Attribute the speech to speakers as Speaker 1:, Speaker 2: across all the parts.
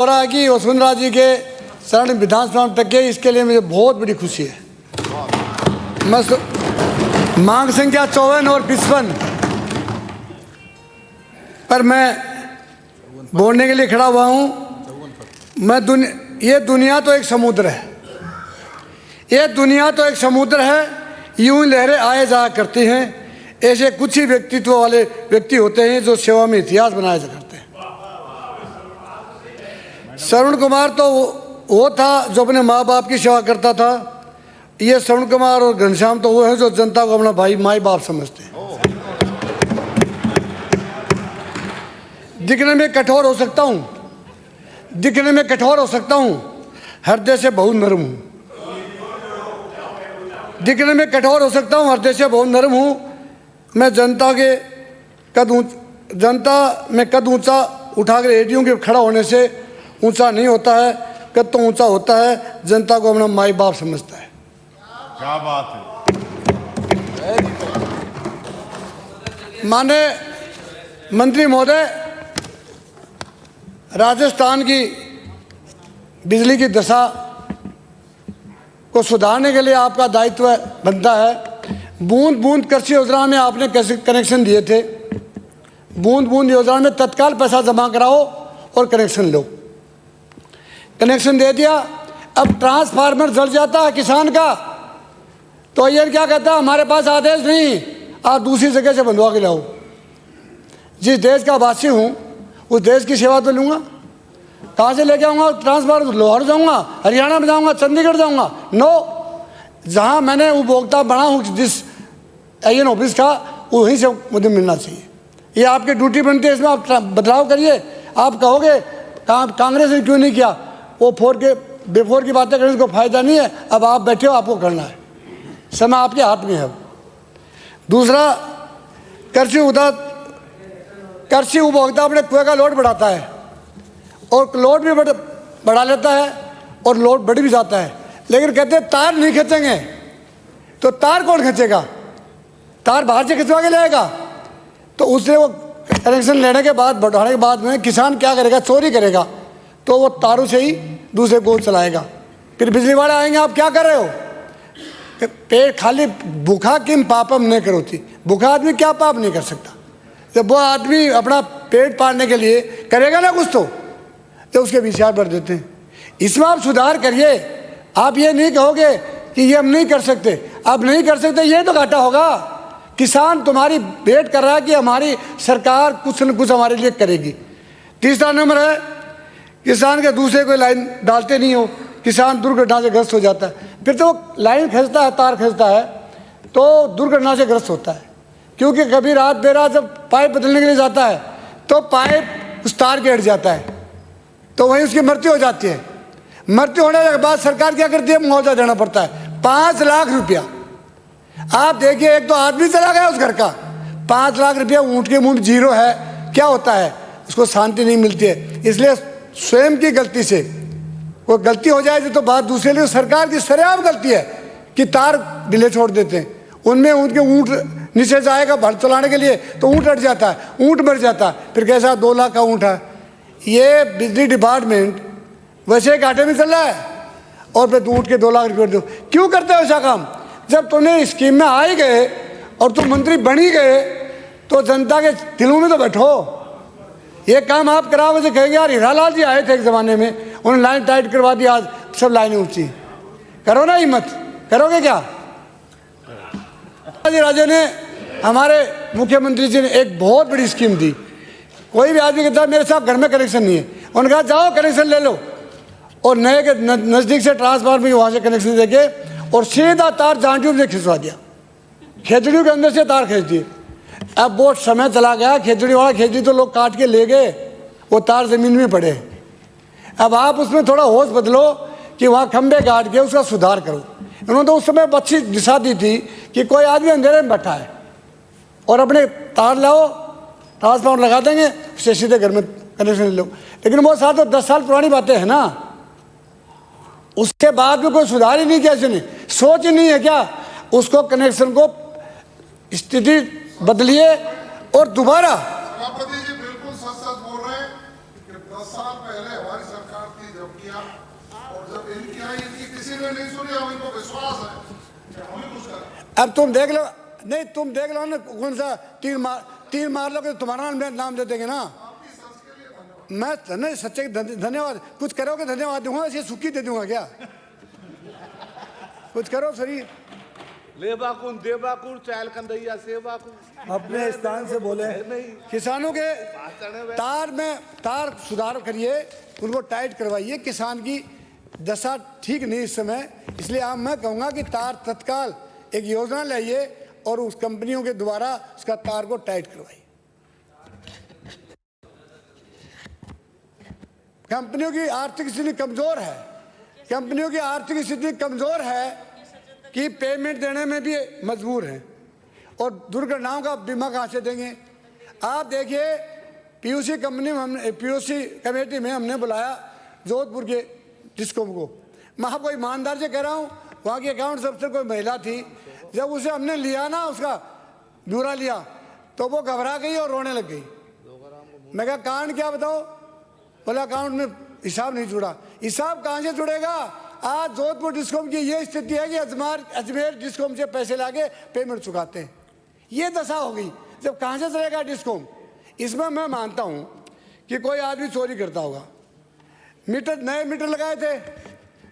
Speaker 1: हो रहा है कि वसुंधरा जी के शरण विधानसभा में टके, इसके लिए मुझे बहुत बड़ी खुशी है। मैं मांग संख्या 54 और 55 पर मैं बोलने के लिए खड़ा हुआ हूँ। ये दुनिया तो एक समुद्र है, ये दुनिया तो एक समुद्र है, यूं ही लहरें आए जाया करती हैं। ऐसे कुछ ही व्यक्तित्व वाले व्यक्ति होते हैं जो सेवा में इतिहास बनाया करते हैं। श्रवण कुमार तो वो था जो अपने माँ बाप की सेवा करता था। ये श्रवण कुमार और घनश्याम तो वो है जो जनता को अपना भाई माई बाप समझते हैं। दिखने में कठोर हो सकता हूँ, दिखने में कठोर हो सकता हूँ, हृदय से बहुत नरम हूँ। दिखने में कठोर हो सकता हूँ, हृदय से बहुत नरम हूँ। मैं जनता में कद ऊंचा उठाकर रेडियो के खड़ा होने से ऊंचा नहीं होता है, कद तो ऊंचा होता है जनता को अपना माई बाप समझता है।
Speaker 2: क्या बात है।
Speaker 1: माननीय मंत्री महोदय, राजस्थान की बिजली की दशा को सुधारने के लिए आपका दायित्व बनता है। बूंद बूंद कृषि योजना में आपने कनेक्शन दिए थे। बूंद बूंद योजना में तत्काल पैसा जमा कराओ और कनेक्शन लो। कनेक्शन दे दिया, अब ट्रांसफार्मर जल जाता है किसान का तो ये क्या कहता है, हमारे पास आदेश नहीं, आप दूसरी जगह से बंधवा के लाओ। जिस देश का वासी हूँ उस देश की सेवा तो लूँगा। कहाँ से लेके आऊँगा ट्रांसफार्मर? लाहौर जाऊँगा, हरियाणा में जाऊँगा, चंडीगढ़ जाऊँगा? नो, जहाँ मैंने उपभोक्ता बना हूँ जिस AN ऑफिस का, वहीं से मुझे मिलना चाहिए। ये आपकी ड्यूटी बनती है, इसमें आप बदलाव करिए। आप कहोगे कांग्रेस ने क्यों नहीं किया, वो बिफोर की बातें करने को फायदा नहीं है। अब आप बैठे हो, आपको करना है, समय आपके हाथ में है। दूसरा, कृषि उपभोक्ता अपने कुएं का लोड बढ़ाता है और लोड भी बढ़ा लेता है और लोड बढ़ भी जाता है, लेकिन कहते हैं तार नहीं खींचेंगे। तो तार कौन खींचेगा? तार बाहर से खिंचवा के लाएगा। तो उससे वो कनेक्शन लेने के बाद, बढ़ाने के बाद में किसान क्या करेगा? चोरी करेगा। तो वो तारों से ही दूसरे को चलाएगा। फिर बिजली वाले आएंगे, आप क्या कर रहे हो? पेट खाली भूखा किम पापम नहीं करोती। भूखा आदमी क्या पाप नहीं कर सकता? जब वो आदमी अपना पेट पालने के लिए करेगा ना कुछ, तो उसके विचार बढ़ देते हैं। इसमें आप सुधार करिए। आप ये नहीं कहोगे कि ये हम नहीं कर सकते। आप नहीं कर सकते, ये तो घाटा होगा। किसान तुम्हारी वेट कर रहा है कि हमारी सरकार कुछ न कुछ हमारे लिए करेगी। तीसरा नंबर है, किसान के दूसरे कोई लाइन डालते नहीं हो, किसान दुर्घटना से ग्रस्त हो जाता है। फिर तो लाइन खींचता है, तार खींचता है तो दुर्घटना से ग्रस्त होता है। क्योंकि कभी रात बेरात जब पाइप बदलने के लिए जाता है तो पाइप उस तार के हट जाता है, तो वहीं उसकी मृत्यु हो जाती है। मृत्यु होने के बाद सरकार क्या करती है? मुआवजा देना पड़ता है, 5 लाख रुपया। आप देखिए, एक तो आदमी चला गया उस घर का, 5 लाख रुपया ऊँट के मुंह में जीरो है। क्या होता है? उसको शांति नहीं मिलती है। इसलिए स्वयं की गलती से कोई गलती हो जाए तो बात दूसरे लिए। सरकार की सरेआम गलती है कि तार ढीले छोड़ देते हैं। उनमें उनके ऊँट नीचे जाएगा भर चलाने के लिए तो ऊँट हट जाता है, ऊँट मर जाता है। फिर कैसा 2 लाख का ऊँट है। ये बिजली डिपार्टमेंट वैसे घाटे में चल रहा है और फिर ऊँट के 2 लाख रुपये दो। क्यों करते हो ऐसा काम? जब तुमने स्कीम में आ ही गए और तुम मंत्री बन ही गए तो जनता के दिलों में तो बैठो। ये काम आप कराओ। वैसे कहेंगे यार हीरालाल जी आए थे एक ज़माने में, उन्होंने लाइन टाइट करवा दी, आज सब लाइनें ऊँची। करो ना हिम्मत, करोगे क्या? राजे ने, हमारे मुख्यमंत्री जी ने एक बहुत बड़ी स्कीम दी। कोई भी आदमी कहता है मेरे साथ घर में कनेक्शन नहीं है, उन्होंने कहा जाओ कनेक्शन ले लो, और नए के नज़दीक से ट्रांसफार्मर वहाँ से कनेक्शन देके और सीधा तार जांटियों से खिंचवा दिया। खेजड़ियों के अंदर से तार खींच दिए। अब वो समय चला गया, खेजड़ी वाला खेजड़ी तो लोग काट के ले गए, वो तार ज़मीन में पड़े। अब आप उसमें थोड़ा होश बदलो कि वहाँ खंभे गाड़ के उसका सुधार करो। उन्होंने तो उस समय अच्छी दिशा दी थी कि कोई आदमी अंधेरे में बैठा है और अपने तार लाओ, ट्रांसफार्मर लगा देंगे, उससे सीधे घर में कनेक्शन ले लो। लेकिन वो साथ 10 साल पुरानी बातें हैं ना। उसके बाद में कोई सुधार ही नहीं किया इसने, सोच ही नहीं है क्या? उसको कनेक्शन को स्थिति बदलिए और दोबारा।
Speaker 2: सभापति जी बिल्कुल सच सच बोल रहे हैं कि 10 साल पहले हमारी सरकार
Speaker 3: सहयोग किया और जब इनकी आई इनकी किसी ने नहीं सुनी और इनको विश्वास है कि हम ही कुछ करें।
Speaker 1: अब तुम देख लो, नहीं तुम देख लो ना, कौन सा तीर मार लोगे तो तुम्हारा नाम दे देंगे ना। मैं नहीं सच्चे धन्यवाद, कुछ करोगे धन्यवाद दूंगा, ऐसे सुखी दे दूंगा क्या? कुछ करो सरी।
Speaker 4: लेबाकुन देबाकुन चायल कंदैया सेबाकुन।
Speaker 5: अपने स्थान से बोले।
Speaker 1: किसानों के तार सुधार करिए, उनको टाइट करवाइए। किसान की दशा ठीक नहीं इस समय, इसलिए आप मैं कहूँगा कि तार तत्काल एक योजना लाइए और उस कंपनियों के द्वारा उसका तार को टाइट करवाइए। कंपनियों की आर्थिक स्थिति कमजोर है, कंपनियों की आर्थिक स्थिति कमजोर है कि पेमेंट देने में भी मजबूर हैं, और दुर्घटनाओं का बीमा कहाँ से देंगे? आप देखिए पीयूसी कंपनी में हमने पीयूसी कमेटी में हमने बुलाया जोधपुर के डिस्कॉम को। मैं आपको ईमानदार से कह रहा हूँ, वहाँ की अकाउंट अफसर कोई महिला थी, जब उसे हमने लिया ना, उसका ब्यौरा लिया, तो वो घबरा गई और रोने लग गई। मैं कहा कारण क्या बताओ? बोला अकाउंट में हिसाब नहीं जुड़ा। हिसाब कहाँ से जुड़ेगा? आज जोधपुर डिस्कॉम की ये स्थिति है कि अजमेर डिस्कॉम से पैसे लाके पेमेंट चुकाते हैं। ये दशा हो गई, जब कहाँ से चलेगा डिस्कॉम? इसमें मैं मानता हूँ कि कोई आदमी चोरी करता होगा। नए मीटर लगाए थे,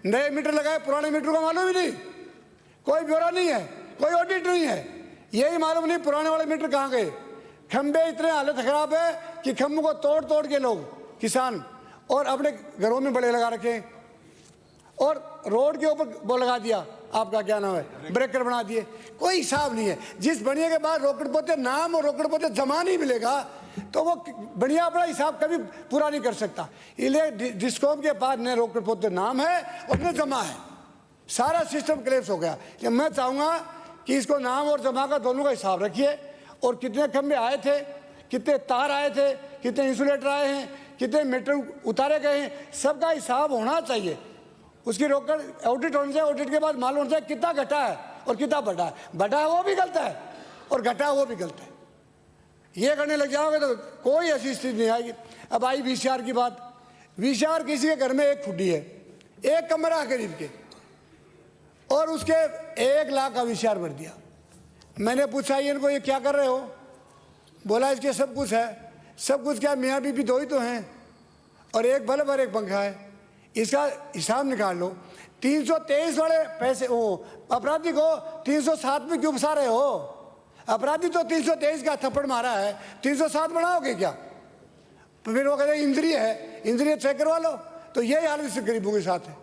Speaker 1: नए मीटर लगाए, पुराने मीटर को मालूम ही नहीं, कोई ब्यौरा नहीं है, कोई ऑडिट नहीं है, यही मालूम नहीं पुराने वाले मीटर कहाँ गए। खंबे इतने हालत खराब है कि खंभों को तोड़ तोड़ के लोग किसान और अपने घरों में बड़े लगा रखे, और रोड के ऊपर वो लगा दिया, आपका क्या नाम है, ब्रेकर बना दिए। कोई हिसाब नहीं है। जिस बढ़िया के बाद रोकड़ पोते नाम और रोकड़ पोते जमा नहीं मिलेगा तो वो बढ़िया अपना हिसाब कभी पूरा नहीं कर सकता। इसलिए डिस्कॉम के पास न रोकड़ पोते नाम है और न जमा है, सारा सिस्टम क्लेप्स हो गया। मैं चाहूँगा कि इसको नाम और जमा का दोनों का हिसाब रखिए, और कितने खंभे आए थे, कितने तार आए थे, कितने इंसुलेटर आए हैं, कितने मीटर उतारे गए हैं, सबका हिसाब होना चाहिए। उसकी रोकड़ ऑडिट होने से, ऑडिट के बाद मालूम होना चाहिए कितना घटा है और कितना बढ़ा है। बढ़ा है वो भी गलत है और घटा है वो भी गलत है। ये करने लग जाओगे तो कोई ऐसी स्थिति नहीं आएगी। अब आई VCR की बात। VCR किसी के घर में एक फुड्डी है, एक कमरा है गरीब के, और उसके 1 लाख का VCR भर दिया। मैंने पूछा इनको ये क्या कर रहे हो? बोला इसके सब कुछ है। सब कुछ क्या, मियाँ बीबी दो ही तो हैं, और एक बल्ब और एक पंखा है। इसका हिसाब निकाल लो। 323 वाले पैसे वो अपराधी को 307 में क्यों फंसा रहे हो? अपराधी तो 323 का थप्पड़ मारा है, 307 बढ़ाओगे क्या? तो फिर वो कहते हैं इंद्रिय है, इंद्रिय चेक करवा लो। तो यही हाल इस गरीबों के साथ है।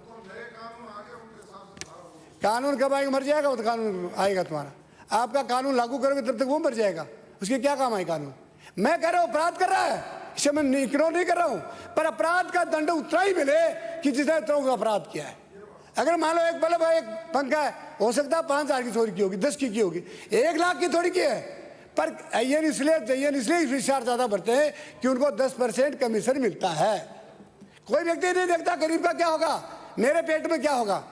Speaker 1: कानून कब आएगा? मर जाएगा वो तो कानून आएगा तुम्हारा। आपका कानून लागू करोगे तब तक वो मर जाएगा, उसके क्या काम आए कानून? मैं कह रहा हूँ अपराध कर रहा है, इसे मैं इग्नोर नहीं कर रहा हूँ, पर अपराध का दंड उतना ही मिले कि जिसने इतना अपराध किया है। अगर मान लो एक बल्ब है, एक पंखा है, हो सकता है 5,000 की चोरी की होगी, 10 की होगी, 1 लाख की थोड़ी की है। पर इसलिए VCR ज़्यादा भरते हैं कि उनको 10% कमीशन मिलता है। कोई व्यक्ति नहीं देखता गरीब का क्या होगा, मेरे पेट में क्या होगा।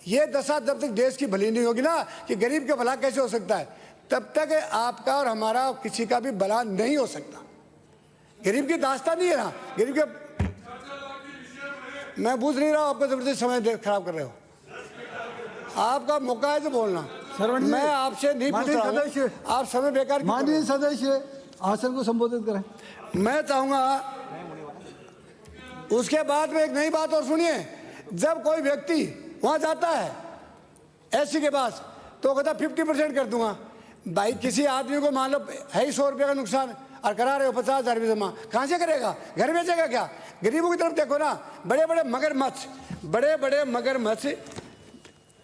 Speaker 1: ये दशा जब तक देश की भली नहीं होगी ना कि गरीब का भला कैसे हो सकता है, तब तक आपका और हमारा किसी का भी भला नहीं हो सकता। गरीब की दास्तान नहीं है ना, गरीब के मैं पूछ नहीं रहा हूँ, आपको जबरदस्ती समय खराब कर रहे हो। आपका मौका है तो बोलना। मैं आपसे नहीं पूछ रहा हूँ, आप समय बेकार।
Speaker 5: माननीय सदस्य आसन को संबोधित करें।
Speaker 1: मैं चाहूँगा उसके बाद में एक नई बात और सुनिए। जब कोई व्यक्ति वहाँ जाता है ऐसी के पास तो कहता 50% कर दूंगा। भाई किसी आदमी को मान लो है ही 100 रुपये का नुकसान और करा रहे हो 50,000 रुपये जमा, कहाँ से करेगा? घर बेचेगा क्या? गरीबों की तरफ देखो ना, बड़े बड़े मगरमच्छ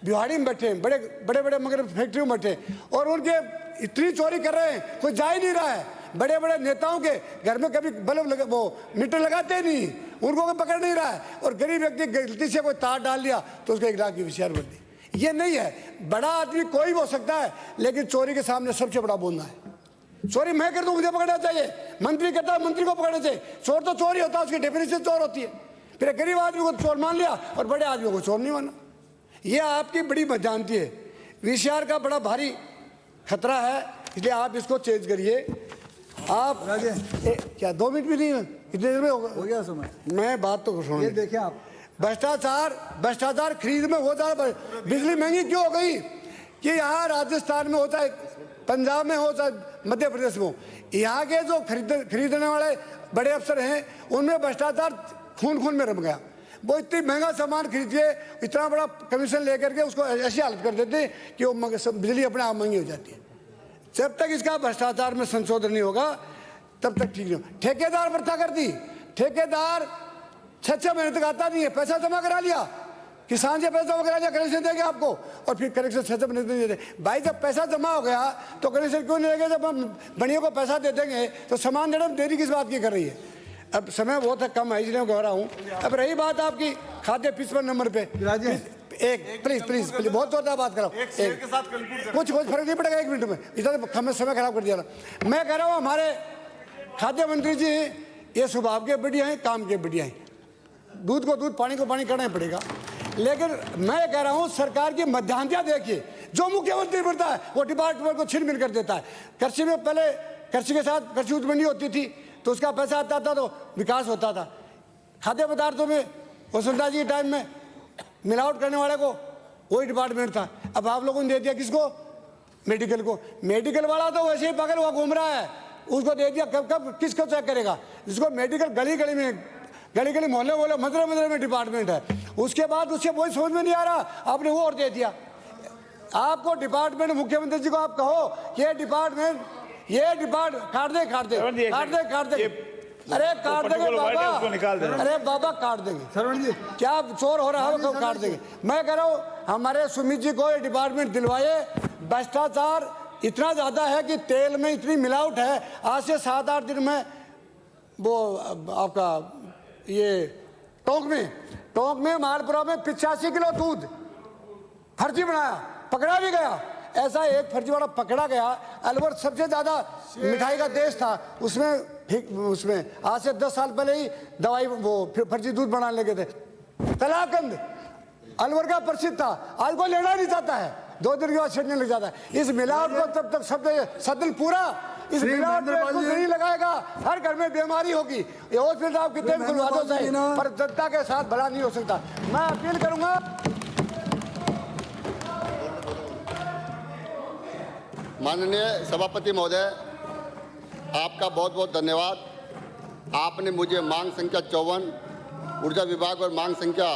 Speaker 1: बिहाड़ी में बैठे, बड़े बड़े मगर फैक्ट्री में बैठे, और उनके इतनी चोरी कर रहे हैं, कोई जा ही नहीं रहा है। बड़े बड़े नेताओं के घर में कभी बल्ब वो मीटर लगाते नहीं, उनको कोई पकड़ नहीं रहा है, और गरीब व्यक्ति गलती से कोई तार डाल लिया तो उसको 1 लाख की VCR भर दी। ये नहीं है। बड़ा आदमी कोई भी हो सकता है, लेकिन चोरी के सामने सबसे बड़ा बोलना है। चोरी मैं कर दूं, मुझे पकड़ना चाहिए। मंत्री करता है, मंत्री को पकड़ना चाहिए। चोर तो चोर ही होता है, उसकी डेफिनेशन चोर होती है। फिर गरीब आदमी को चोर मान लिया और बड़े आदमी को चोर नहीं माना। ये आपकी बड़ी बदजानती है। VCR का बड़ा भारी खतरा है, इसलिए आप इसको चेंज करिए। आप क्या 2 मिनट भी नहीं है? कितने देर में
Speaker 5: हो गया समय?
Speaker 1: मैं बात तो सुनो।
Speaker 5: ये देखें आप,
Speaker 1: भ्रष्टाचार खरीद में हो जा रहा है। बिजली महंगी क्यों हो गई कि यहाँ राजस्थान में होता है, पंजाब में हो चाहे मध्य प्रदेश में हो, यहाँ के जो खरीदने वाले बड़े अफसर हैं उनमें भ्रष्टाचार खून खून में रम गया। वो इतनी महंगा सामान खरीद के इतना बड़ा कमीशन लेकर के उसको ऐसी हालत कर देते हैं कि वो बिजली अपने आप महंगी हो जाती है। जब तक इसका भ्रष्टाचार में संशोधन नहीं होगा तब तक ठीक नहीं होगा। ठेकेदार प्रथा कर दी, ठेकेदार 6 महीने तक आता नहीं है, पैसा जमा करा लिया, किसान से पैसा वगैरह लिया, कनेक्शन देंगे आपको और फिर कनेक्शन 6 महीने नहीं देते। भाई जब पैसा जमा हो गया तो कनेक्शन क्यों नहीं देंगे? जब हम बनियों को पैसा दे देंगे तो सामान देने में देरी किस बात की कर रही है? अब समय बहुत है कम है इसलिए मैं कह रहा हूँ। अब रही बात आपकी खाद्य 55 नंबर पे, एक प्लीज बहुत जोरदार बात कराओ, कुछ फर्क नहीं पड़ेगा 1 मिनट में, इतना समय खराब कर दिया। मैं कह रहा हूँ हमारे खाद्य मंत्री जी ये स्वभाव के बढ़िया हैं, काम के बढ़िया हैं, दूध को दूध पानी को पानी करना ही पड़ेगा। लेकिन मैं कह रहा हूं सरकार की मध्यांता देखिए, जो मुख्यमंत्री बनता है वो डिपार्टमेंट को छिन-भिन कर देता है। कृषि में पहले कृषि के साथ कृषि उत्पन्न होती थी तो उसका पैसा आता था तो विकास होता था। खाद्य पदार्थों में वसुंधरा जी के टाइम में मिलावट करने वाले को वही डिपार्टमेंट था। अब आप लोगों ने दे दिया किसको? मेडिकल को। मेडिकल वाला तो वैसे ही पागल हुआ घूम रहा है, उसको दे दिया। कब किसको चेक करेगा? जिसको मेडिकल गली गली मोहल्ले मदरे में डिपार्टमेंट है, उसके बाद उससे वही समझ में नहीं आ रहा, आपने वो और दे दिया। आपको डिपार्टमेंट मुख्यमंत्री जी को आप कहो ये डिपार्टमेंट काट दे अरे काट देंगे बाबा, अरे बाबा काट देंगे।
Speaker 5: सरवण जी
Speaker 1: क्या चोर हो रहा है वो काट देंगे। मैं कह रहा हूँ हमारे सुमित जी को ये डिपार्टमेंट दिलवाए। भ्रष्टाचार इतना ज्यादा है कि तेल में इतनी मिलावट है, आज से 7-8 दिन में वो आपका ये टोंक में मालपुरा में 85 किलो दूध फर्जी बनाया, पकड़ा भी गया। ऐसा एक फर्जीवाड़ा पकड़ा गया। अलवर सबसे ज्यादा मिठाई का देश था, उसमें आज से 10 साल पहले ही दवाई वो फर्जी दूध बनाने लगे थे। कलाकंद अलवर का प्रसिद्ध था, आज को लेना नहीं चाहता है, 2 दिन के बाद छीनने लग जाता है। इस मिलावट को तब तक सदन पूरा इस मिलावट को नहीं लगाएगा, हर घर में बीमारी होगी। ये हॉस्पिटल आप कितने भी खुलवा दो चाहे, पर जनता के साथ भला नहीं हो सकता। मैं अपील करूंगा
Speaker 6: माननीय सभापति महोदय, आपका बहुत बहुत धन्यवाद। आपने मुझे मांग संख्या 54 ऊर्जा विभाग और मांग संख्या